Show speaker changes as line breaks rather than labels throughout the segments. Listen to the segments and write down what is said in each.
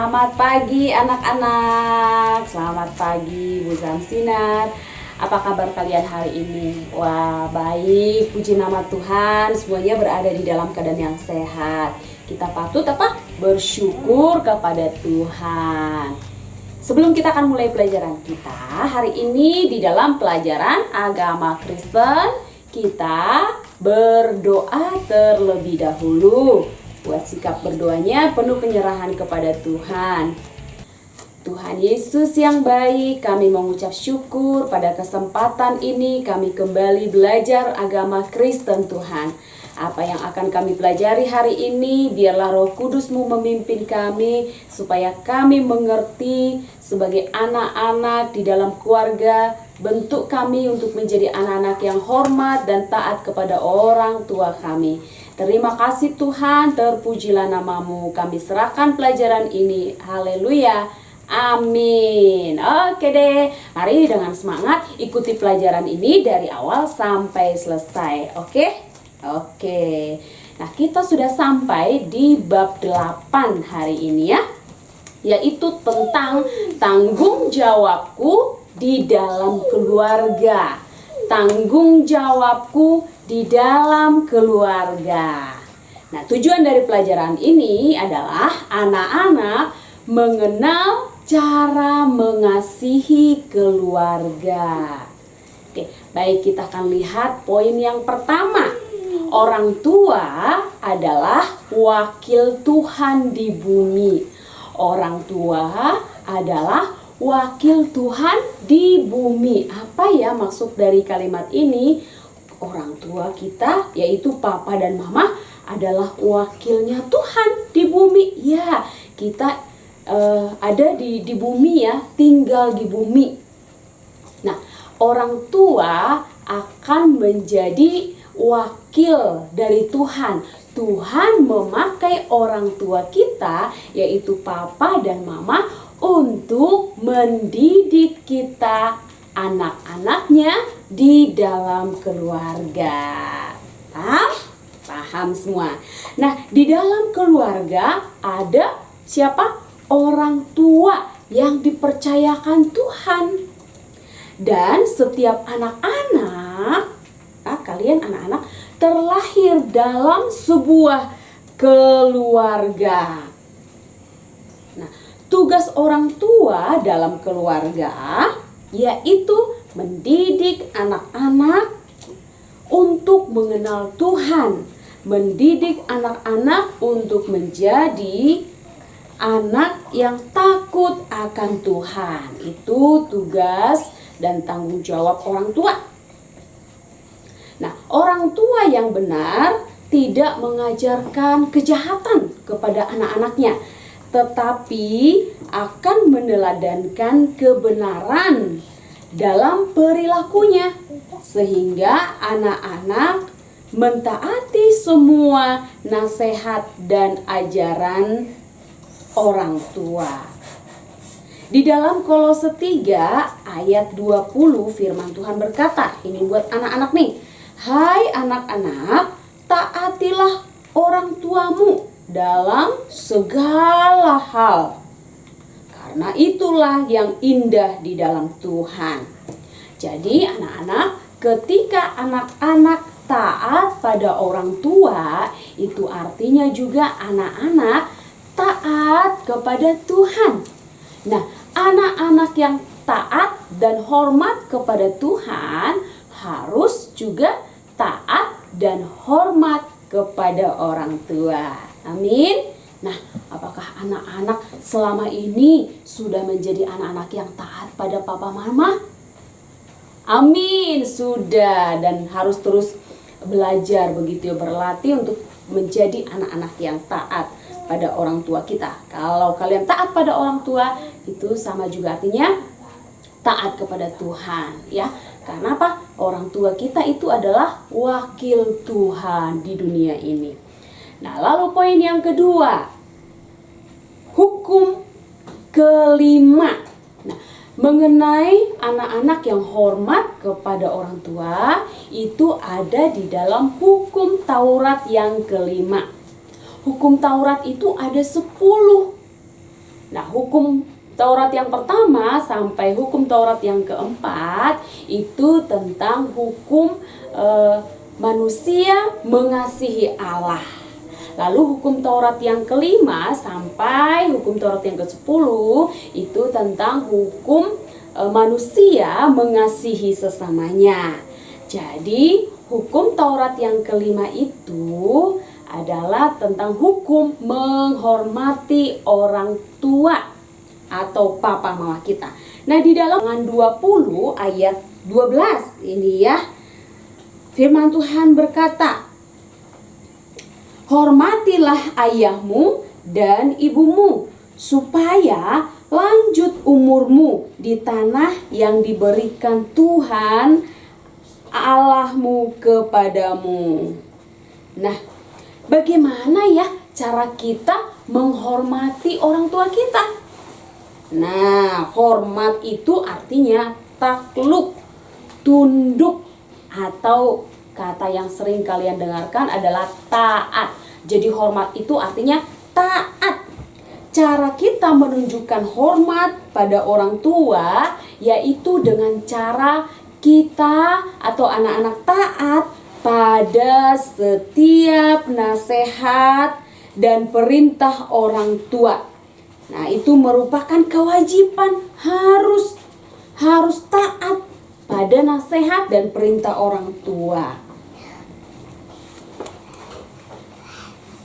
Selamat pagi anak-anak. Selamat pagi Bu Zamsinar. Apa kabar kalian hari ini? Wah, baik. Puji nama Tuhan, semuanya berada di dalam keadaan yang sehat. Kita patut bersyukur kepada Tuhan. Sebelum kita akan mulai pelajaran kita, hari ini di dalam pelajaran agama Kristen, kita berdoa terlebih dahulu. Buat sikap berdoanya penuh penyerahan kepada Tuhan. Tuhan Yesus yang baik, kami mengucap syukur pada kesempatan ini kami kembali belajar agama Kristen Tuhan. Apa yang akan kami pelajari hari ini, biarlah Roh Kudus-Mu memimpin kami supaya kami mengerti sebagai anak-anak di dalam keluarga. Bentuk kami untuk menjadi anak-anak yang hormat dan taat kepada orang tua kami. Terima kasih Tuhan, terpujilah nama-Mu. Kami serahkan pelajaran ini. Haleluya. Amin. Oke deh, mari dengan semangat ikuti pelajaran ini dari awal sampai selesai. Oke. Nah, kita sudah sampai di bab 8 hari ini ya. Yaitu tentang tanggung jawabku di dalam keluarga. Tanggung jawabku di dalam keluarga. Nah, tujuan dari pelajaran ini adalah anak-anak mengenal cara mengasihi keluarga. Oke, baik, kita akan lihat poin yang pertama. Orang tua adalah wakil Tuhan di bumi. Orang tua adalah wakil Tuhan di bumi. Apa ya maksud dari kalimat ini? Orang tua kita, yaitu papa dan mama, adalah wakilnya Tuhan di bumi. Ya, kita ada di bumi ya, tinggal di bumi. Nah, orang tua akan menjadi wakil dari Tuhan. Tuhan memakai orang tua kita, yaitu papa dan mama, untuk mendidik kita, anak-anaknya, di dalam keluarga. Paham semua? Nah, di dalam keluarga ada siapa? Orang tua yang dipercayakan Tuhan. Dan setiap anak-anak, kalian anak-anak, terlahir dalam sebuah keluarga. Nah, tugas orang tua dalam keluarga yaitu mendidik anak-anak untuk mengenal Tuhan, mendidik anak-anak untuk menjadi anak yang takut akan Tuhan. Itu tugas dan tanggung jawab orang tua. Nah, orang tua yang benar tidak mengajarkan kejahatan kepada anak-anaknya, tetapi akan meneladankan kebenaran dalam perilakunya, sehingga anak-anak mentaati semua nasihat dan ajaran orang tua. Di dalam Kolose 3 ayat 20 firman Tuhan berkata, ini buat anak-anak nih. Hai anak-anak, taatilah orang tuamu dalam segala hal, karena itulah yang indah di dalam Tuhan. Jadi anak-anak, ketika anak-anak taat pada orang tua, itu artinya juga anak-anak taat kepada Tuhan. Nah, anak-anak yang taat dan hormat kepada Tuhan harus juga taat dan hormat kepada orang tua. Amin. Nah, apakah anak-anak selama ini sudah menjadi anak-anak yang taat pada papa mama? Amin, sudah, dan harus terus belajar begitu ya, berlatih untuk menjadi anak-anak yang taat pada orang tua kita. Kalau kalian taat pada orang tua, itu sama juga artinya taat kepada Tuhan ya. Karena apa? Orang tua kita itu adalah wakil Tuhan di dunia ini. Nah, lalu poin yang kedua, hukum kelima. Nah, mengenai anak-anak yang hormat kepada orang tua, itu ada di dalam hukum Taurat yang kelima. Hukum Taurat itu ada 10. Nah, hukum Taurat yang pertama sampai hukum Taurat yang keempat itu tentang hukum manusia mengasihi Allah. Lalu hukum Taurat yang kelima sampai hukum Taurat yang ke-10 itu tentang hukum manusia mengasihi sesamanya. Jadi hukum Taurat yang kelima itu adalah tentang hukum menghormati orang tua atau papa mama kita. Nah, di dalam 20 ayat 12 ini ya, firman Tuhan berkata, hormatilah ayahmu dan ibumu, supaya lanjut umurmu di tanah yang diberikan Tuhan Allahmu kepadamu. Nah, bagaimana ya cara kita menghormati orang tua kita? Nah, hormat itu artinya takluk, tunduk, atau kata yang sering kalian dengarkan adalah taat. Jadi hormat itu artinya taat. Cara kita menunjukkan hormat pada orang tua yaitu dengan cara kita atau anak-anak taat pada setiap nasihat dan perintah orang tua. Nah, itu merupakan kewajiban, harus taat pada nasihat dan perintah orang tua.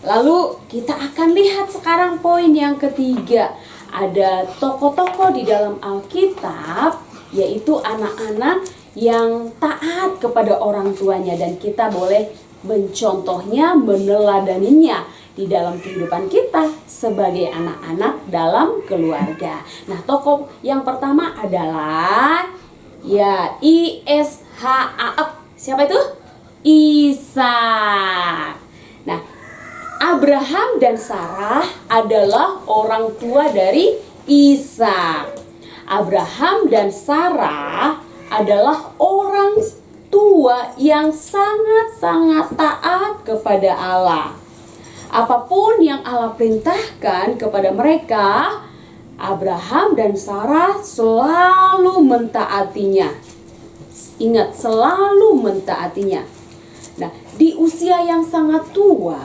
Lalu kita akan lihat sekarang poin yang ketiga. Ada tokoh-tokoh di dalam Alkitab, yaitu anak-anak yang taat kepada orang tuanya, dan kita boleh mencontohnya, meneladaninya di dalam kehidupan kita sebagai anak-anak dalam keluarga. Nah, tokoh yang pertama adalah ya Ishak. Siapa itu? Ishak. Nah, Abraham dan Sarah adalah orang tua dari Ishak. Abraham dan Sarah adalah orang tua yang sangat-sangat taat kepada Allah. Apapun yang Allah perintahkan kepada mereka, Abraham dan Sarah selalu mentaatinya. Ingat, selalu mentaatinya. Nah, di usia yang sangat tua,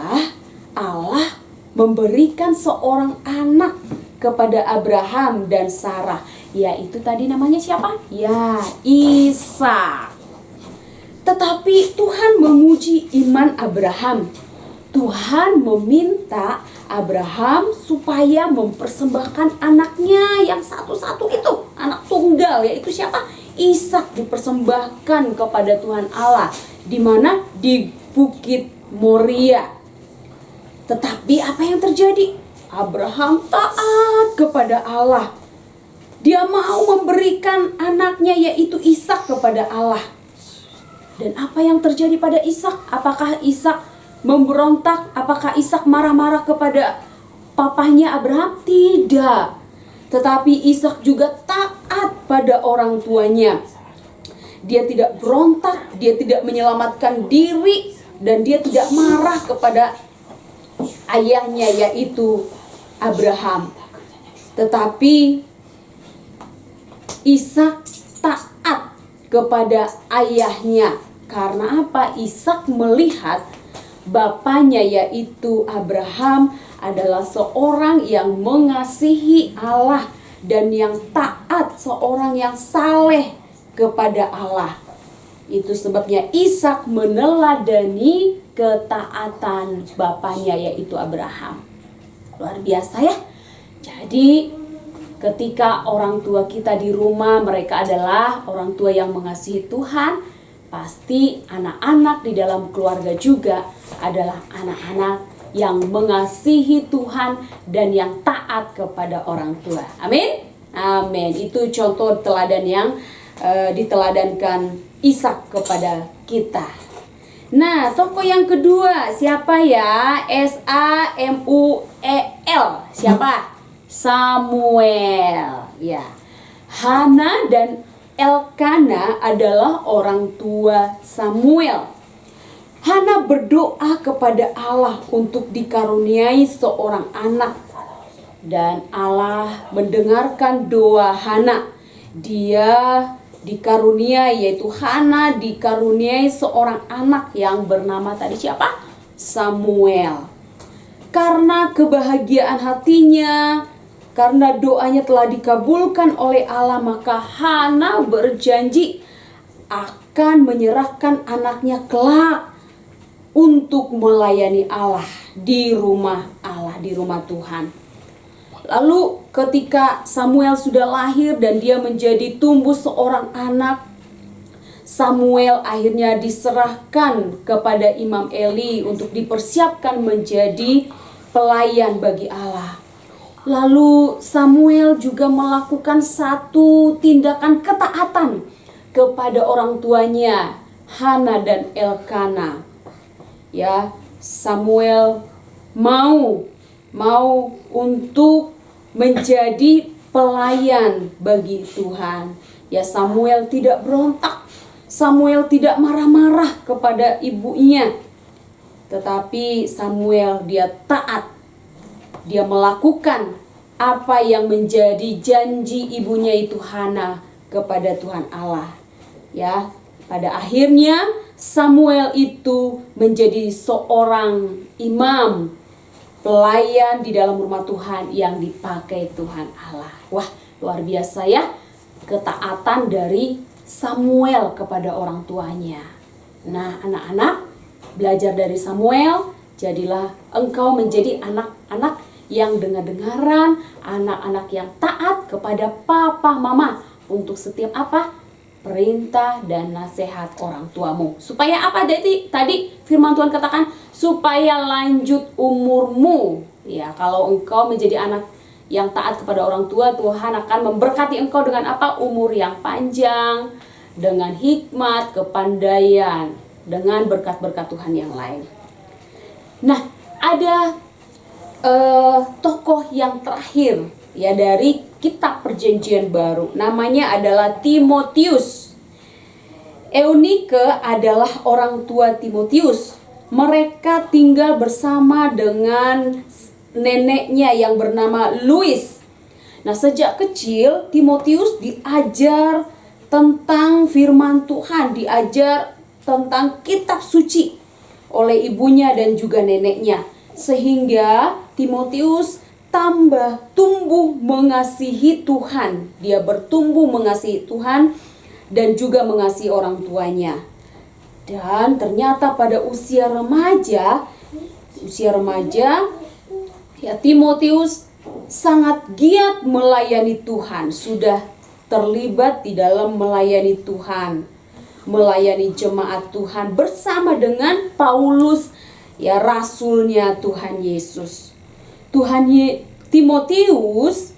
Allah memberikan seorang anak kepada Abraham dan Sarah, yaitu tadi namanya siapa? Ya, Ishak. Tetapi Tuhan memuji iman Abraham. Tuhan meminta Abraham supaya mempersembahkan anaknya yang satu-satu itu, anak tunggal, yaitu siapa? Ishak dipersembahkan kepada Tuhan Allah. Di mana? Di Bukit Moria. Tetapi apa yang terjadi? Abraham taat kepada Allah. Dia mau memberikan anaknya yaitu Ishak kepada Allah. Dan apa yang terjadi pada Ishak? Apakah Ishak memberontak? Apakah Ishak marah-marah kepada papahnya Abraham? Tidak. Tetapi Ishak juga taat pada orang tuanya. Dia tidak berontak, dia tidak menyelamatkan diri, dan dia tidak marah kepada ayahnya yaitu Abraham. Tetapi Ishak taat kepada ayahnya. Karena apa? Ishak melihat bapaknya yaitu Abraham adalah seorang yang mengasihi Allah dan yang taat, seorang yang saleh kepada Allah. Itu sebabnya Ishak meneladani ketaatan bapaknya yaitu Abraham. Luar biasa ya. Jadi ketika orang tua kita di rumah, mereka adalah orang tua yang mengasihi Tuhan, pasti anak-anak di dalam keluarga juga adalah anak-anak yang mengasihi Tuhan dan yang taat kepada orang tua. Amin? Amin. Itu contoh teladan yang diteladankan Ishak kepada kita. Nah, tokoh yang kedua siapa ya? Samuel. Siapa? Samuel. Ya. Hana dan Elkana adalah orang tua Samuel. Hana berdoa kepada Allah untuk dikaruniai seorang anak. Dan Allah mendengarkan doa Hana. Dia dikaruniai, yaitu Hana dikaruniai seorang anak yang bernama tadi siapa? Samuel. Karena kebahagiaan hatinya, karena doanya telah dikabulkan oleh Allah, maka Hana berjanji akan menyerahkan anaknya kelak untuk melayani Allah di rumah Allah, di rumah Tuhan. Lalu ketika Samuel sudah lahir dan dia menjadi tumbuh seorang anak, Samuel akhirnya diserahkan kepada Imam Eli untuk dipersiapkan menjadi pelayan bagi Allah. Lalu Samuel juga melakukan satu tindakan ketaatan kepada orang tuanya, Hana dan Elkana. Ya, Samuel mau untuk menjadi pelayan bagi Tuhan. Ya, Samuel tidak berontak. Samuel tidak marah-marah kepada ibunya. Tetapi Samuel dia taat. Dia melakukan apa yang menjadi janji ibunya itu Hana kepada Tuhan Allah. Ya, pada akhirnya Samuel itu menjadi seorang imam, pelayan di dalam rumah Tuhan yang dipakai Tuhan Allah. Wah, luar biasa ya ketaatan dari Samuel kepada orang tuanya. Nah, anak-anak, belajar dari Samuel, jadilah engkau menjadi anak-anak yang dengar-dengaran, anak-anak yang taat kepada papa mama untuk setiap apa? Perintah dan nasihat orang tuamu. Supaya apa? Tadi firman Tuhan katakan supaya lanjut umurmu. Ya, kalau engkau menjadi anak yang taat kepada orang tua, Tuhan akan memberkati engkau dengan apa? Umur yang panjang, dengan hikmat, kepandaian, dengan berkat-berkat Tuhan yang lain. Nah, ada tokoh yang terakhir ya dari kitab Perjanjian Baru, namanya adalah Timotius. Eunike adalah orang tua Timotius. Mereka tinggal bersama dengan neneknya yang bernama Louis. Nah, sejak kecil Timotius diajar tentang firman Tuhan, diajar tentang kitab suci oleh ibunya dan juga neneknya, sehingga Timotius tumbuh mengasihi Tuhan. Dia bertumbuh mengasihi Tuhan dan juga mengasihi orang tuanya. Dan ternyata pada usia remaja ya, Timotius sangat giat melayani Tuhan, sudah terlibat di dalam melayani Tuhan, melayani jemaat Tuhan bersama dengan Paulus, ya, rasulnya Tuhan Yesus. Timotius,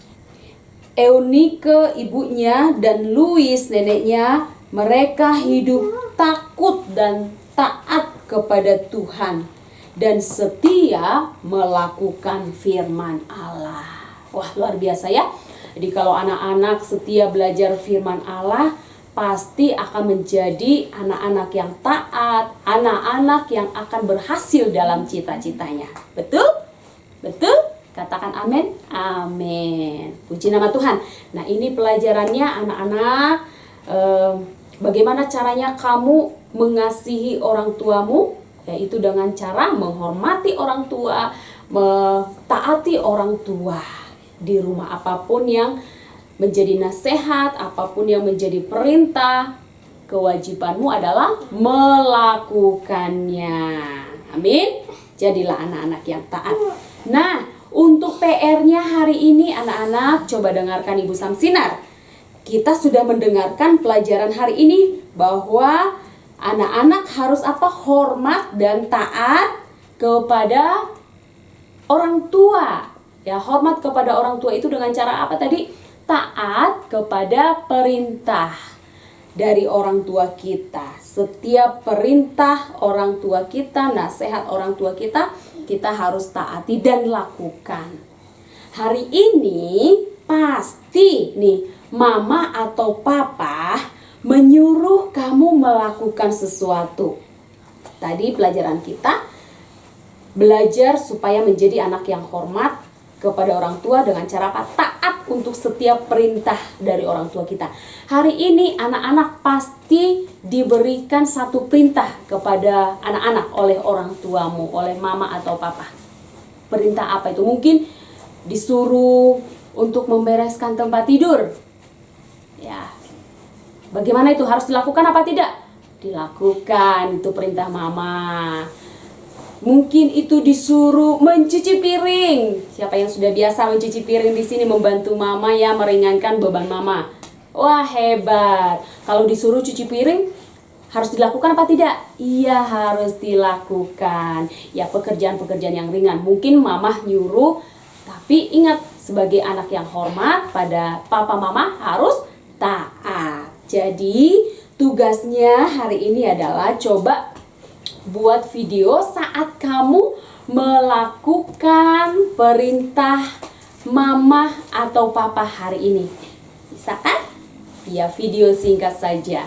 Eunike ibunya, dan Louis neneknya, mereka hidup takut dan taat kepada Tuhan dan setia melakukan firman Allah. Wah, luar biasa ya. Jadi kalau anak-anak setia belajar firman Allah, pasti akan menjadi anak-anak yang taat, anak-anak yang akan berhasil dalam cita-citanya. Betul? Betul? Katakan amin. Amin. Puji nama Tuhan. Nah, ini pelajarannya anak-anak. Bagaimana caranya kamu mengasihi orang tuamu? Yaitu dengan cara menghormati orang tua, mentaati orang tua di rumah. Apapun yang menjadi nasihat, apapun yang menjadi perintah, kewajibanmu adalah melakukannya. Amin. Jadilah anak-anak yang taat. Nah, untuk PR-nya hari ini anak-anak, coba dengarkan Ibu Samsinar. Kita sudah mendengarkan pelajaran hari ini bahwa anak-anak harus apa? Hormat dan taat kepada orang tua. Ya, hormat kepada orang tua itu dengan cara apa tadi? Taat kepada perintah dari orang tua kita. Setiap perintah orang tua kita, nasihat orang tua kita, kita harus taati dan lakukan. Hari ini pasti nih mama atau papa menyuruh kamu melakukan sesuatu. Tadi pelajaran kita belajar supaya menjadi anak yang hormat, kepada orang tua dengan cara apa? Taat untuk setiap perintah dari orang tua kita. Hari ini anak-anak pasti diberikan satu perintah kepada anak-anak oleh orang tuamu, oleh mama atau papa. Perintah apa itu? Mungkin disuruh untuk membereskan tempat tidur. Ya. Bagaimana itu? Harus dilakukan apa tidak? Dilakukan, itu perintah mama. Mungkin itu disuruh mencuci piring. Siapa yang sudah biasa mencuci piring di sini membantu mama ya, meringankan beban mama. Wah, hebat. Kalau disuruh cuci piring harus dilakukan apa tidak? Iya, harus dilakukan. Ya, pekerjaan-pekerjaan yang ringan. Mungkin mama nyuruh, tapi ingat sebagai anak yang hormat pada papa mama harus taat. Jadi, tugasnya hari ini adalah coba buat video saat kamu melakukan perintah mama atau papa hari ini. Bisa kan? Ya, video singkat saja.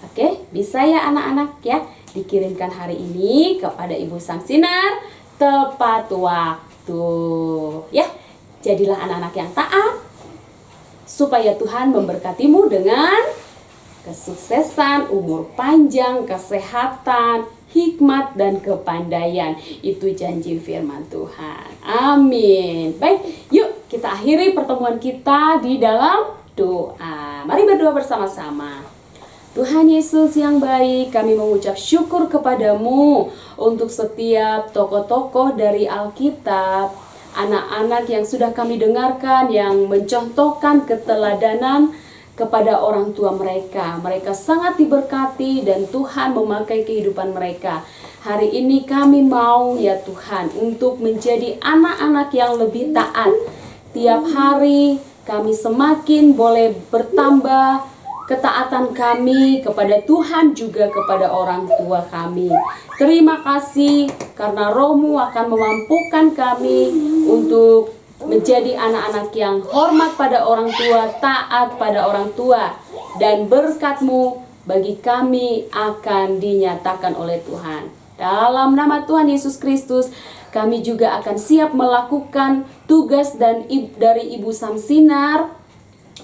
Oke, bisa ya anak-anak ya. Dikirimkan hari ini kepada Ibu Sang Sinar tepat waktu. Ya, jadilah anak-anak yang taat supaya Tuhan memberkatimu dengan kesuksesan, umur panjang, kesehatan, hikmat, dan kepandaian. Itu janji firman Tuhan. Amin. Baik, yuk kita akhiri pertemuan kita di dalam doa. Mari berdoa bersama-sama. Tuhan Yesus yang baik, kami mengucap syukur kepadamu untuk setiap tokoh-tokoh dari Alkitab, anak-anak yang sudah kami dengarkan, yang mencontohkan keteladanan kepada orang tua mereka. Mereka sangat diberkati dan Tuhan memakai kehidupan mereka. Hari ini kami mau ya Tuhan untuk menjadi anak-anak yang lebih taat. Tiap hari kami semakin boleh bertambah ketaatan kami kepada Tuhan juga kepada orang tua kami. Terima kasih karena Roh-Mu akan memampukan kami untuk menjadi anak-anak yang hormat pada orang tua, taat pada orang tua, dan berkat-Mu bagi kami akan dinyatakan oleh Tuhan. Dalam nama Tuhan Yesus Kristus, kami juga akan siap melakukan tugas dari Ibu Samsinar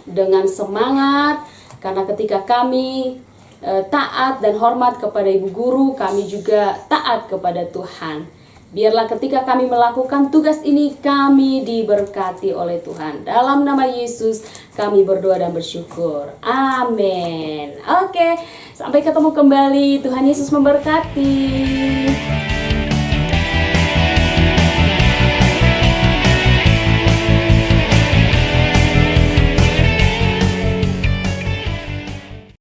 dengan semangat, karena ketika kami taat dan hormat kepada Ibu Guru, kami juga taat kepada Tuhan. Biarlah ketika kami melakukan tugas ini, kami diberkati oleh Tuhan. Dalam nama Yesus kami berdoa dan bersyukur. Amin. Oke, sampai ketemu kembali. Tuhan Yesus memberkati.